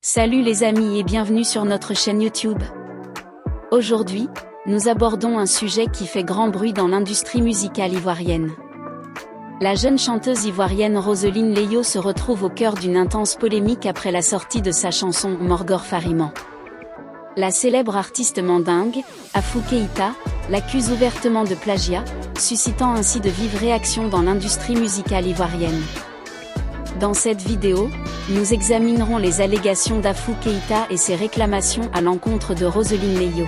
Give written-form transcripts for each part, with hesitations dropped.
Salut les amis et bienvenue sur notre chaîne YouTube. Aujourd'hui, nous abordons un sujet qui fait grand bruit dans l'industrie musicale ivoirienne. La jeune chanteuse ivoirienne Roseline Leyo se retrouve au cœur d'une intense polémique après la sortie de sa chanson Morgor Fariman. La célèbre artiste mandingue, Afou Keïta, l'accuse ouvertement de plagiat, suscitant ainsi de vives réactions dans l'industrie musicale ivoirienne. Dans cette vidéo, nous examinerons les allégations d'Afou Keïta et ses réclamations à l'encontre de Roseline Leyo.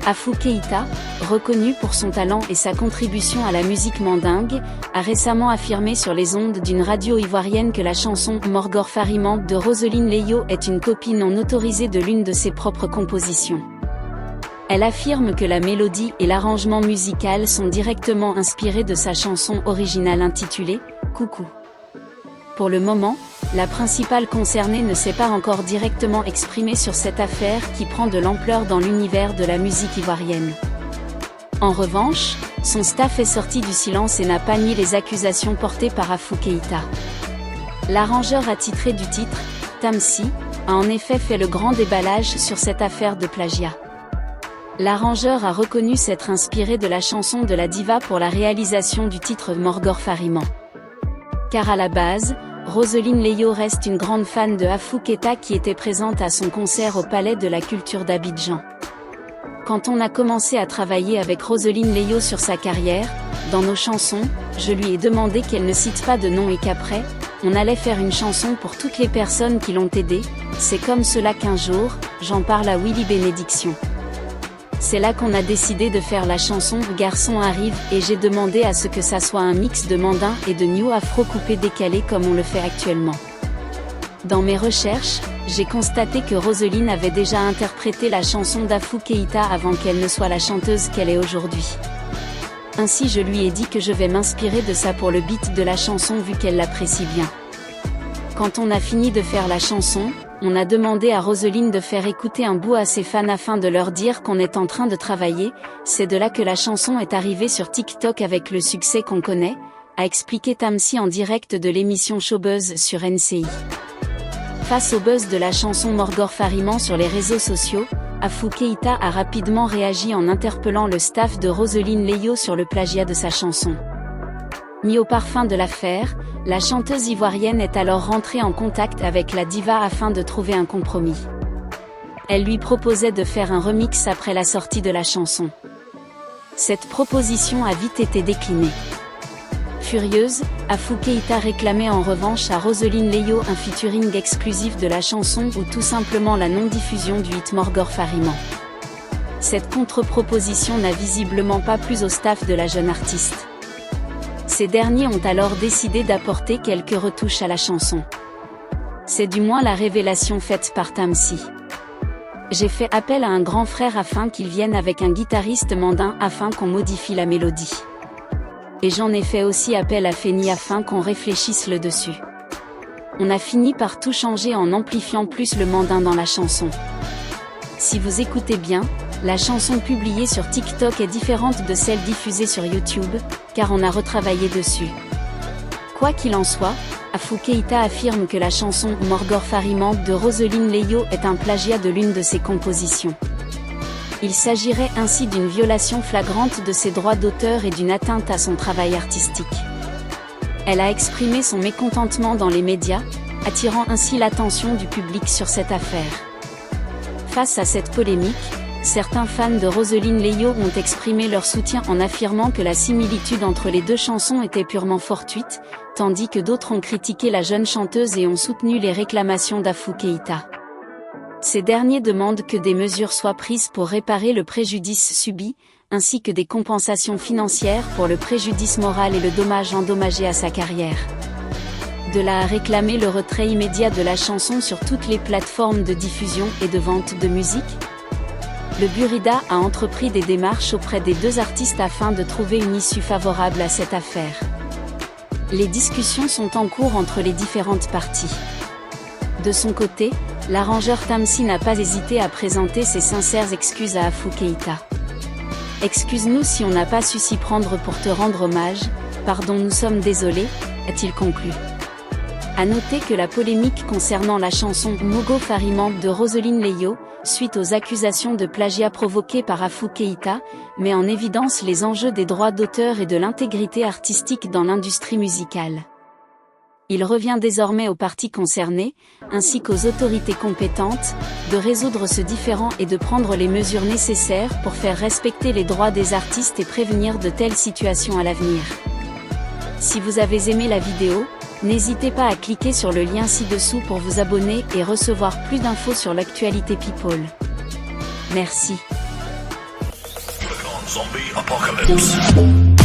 Afou Keïta, reconnu pour son talent et sa contribution à la musique mandingue, a récemment affirmé sur les ondes d'une radio ivoirienne que la chanson Morgor Fariman de Roseline Leyo est une copie non autorisée de l'une de ses propres compositions. Elle affirme que la mélodie et l'arrangement musical sont directement inspirés de sa chanson originale intitulée « Coucou ». Pour le moment, la principale concernée ne s'est pas encore directement exprimée sur cette affaire qui prend de l'ampleur dans l'univers de la musique ivoirienne. En revanche, son staff est sorti du silence et n'a pas nié les accusations portées par Afou Keïta. L'arrangeur attitré du titre, Tamsi, a en effet fait le grand déballage sur cette affaire de plagiat. L'arrangeur a reconnu s'être inspiré de la chanson de la diva pour la réalisation du titre Morgor Fariman. Car à la base, Roseline Leyo reste une grande fan de Afou Keïta qui était présente à son concert au Palais de la Culture d'Abidjan. Quand on a commencé à travailler avec Roseline Leyo sur sa carrière, dans nos chansons, je lui ai demandé qu'elle ne cite pas de nom et qu'après, on allait faire une chanson pour toutes les personnes qui l'ont aidée. C'est comme cela qu'un jour, j'en parle à Willy Bénédiction. C'est là qu'on a décidé de faire la chanson Garçon arrive et j'ai demandé à ce que ça soit un mix de mandin et de new afro coupé décalé comme on le fait actuellement. Dans mes recherches, j'ai constaté que Roseline avait déjà interprété la chanson d'Afou Keïta avant qu'elle ne soit la chanteuse qu'elle est aujourd'hui. Ainsi je lui ai dit que je vais m'inspirer de ça pour le beat de la chanson vu qu'elle l'apprécie bien. Quand on a fini de faire la chanson, on a demandé à Roseline de faire écouter un bout à ses fans afin de leur dire qu'on est en train de travailler, c'est de là que la chanson est arrivée sur TikTok avec le succès qu'on connaît, a expliqué Tamsi en direct de l'émission Showbuzz sur NCI. Face au buzz de la chanson Morgor Fariman sur les réseaux sociaux, Afou Keïta a rapidement réagi en interpellant le staff de Roseline Leyo sur le plagiat de sa chanson. Mis au parfum de l'affaire, la chanteuse ivoirienne est alors rentrée en contact avec la diva afin de trouver un compromis. Elle lui proposait de faire un remix après la sortie de la chanson. Cette proposition a vite été déclinée. Furieuse, Afou Keïta réclamait en revanche à Roseline Leyo un featuring exclusif de la chanson ou tout simplement la non-diffusion du hit Morgor Fariman. Cette contre-proposition n'a visiblement pas plu au staff de la jeune artiste. Ces derniers ont alors décidé d'apporter quelques retouches à la chanson. C'est du moins la révélation faite par Tamsi. J'ai fait appel à un grand frère afin qu'il vienne avec un guitariste mandin afin qu'on modifie la mélodie. Et j'en ai fait aussi appel à Feni afin qu'on réfléchisse le dessus. On a fini par tout changer en amplifiant plus le mandin dans la chanson. Si vous écoutez bien, la chanson publiée sur TikTok est différente de celle diffusée sur YouTube, car on a retravaillé dessus. Quoi qu'il en soit, Afou Keïta affirme que la chanson Morgor Fariman de Roseline Leyo est un plagiat de l'une de ses compositions. Il s'agirait ainsi d'une violation flagrante de ses droits d'auteur et d'une atteinte à son travail artistique. Elle a exprimé son mécontentement dans les médias, attirant ainsi l'attention du public sur cette affaire. Face à cette polémique, certains fans de Roseline Leyo ont exprimé leur soutien en affirmant que la similitude entre les deux chansons était purement fortuite, tandis que d'autres ont critiqué la jeune chanteuse et ont soutenu les réclamations d'Afou Keïta. Ces derniers demandent que des mesures soient prises pour réparer le préjudice subi, ainsi que des compensations financières pour le préjudice moral et le dommage endommagé à sa carrière. De là à réclamer le retrait immédiat de la chanson sur toutes les plateformes de diffusion et de vente de musique, le Burida a entrepris des démarches auprès des deux artistes afin de trouver une issue favorable à cette affaire. Les discussions sont en cours entre les différentes parties. De son côté, l'arrangeur Tamsi n'a pas hésité à présenter ses sincères excuses à Afou Keïta. Excuse-nous si on n'a pas su s'y prendre pour te rendre hommage, pardon, nous sommes désolés, a-t-il conclu. À noter que la polémique concernant la chanson Mogo Farimamp de Roseline Leyo, suite aux accusations de plagiat provoquées par Afou Keïta, met en évidence les enjeux des droits d'auteur et de l'intégrité artistique dans l'industrie musicale. Il revient désormais aux parties concernées, ainsi qu'aux autorités compétentes, de résoudre ce différend et de prendre les mesures nécessaires pour faire respecter les droits des artistes et prévenir de telles situations à l'avenir. Si vous avez aimé la vidéo, n'hésitez pas à cliquer sur le lien ci-dessous pour vous abonner et recevoir plus d'infos sur l'actualité People. Merci. Zombie apocalypse.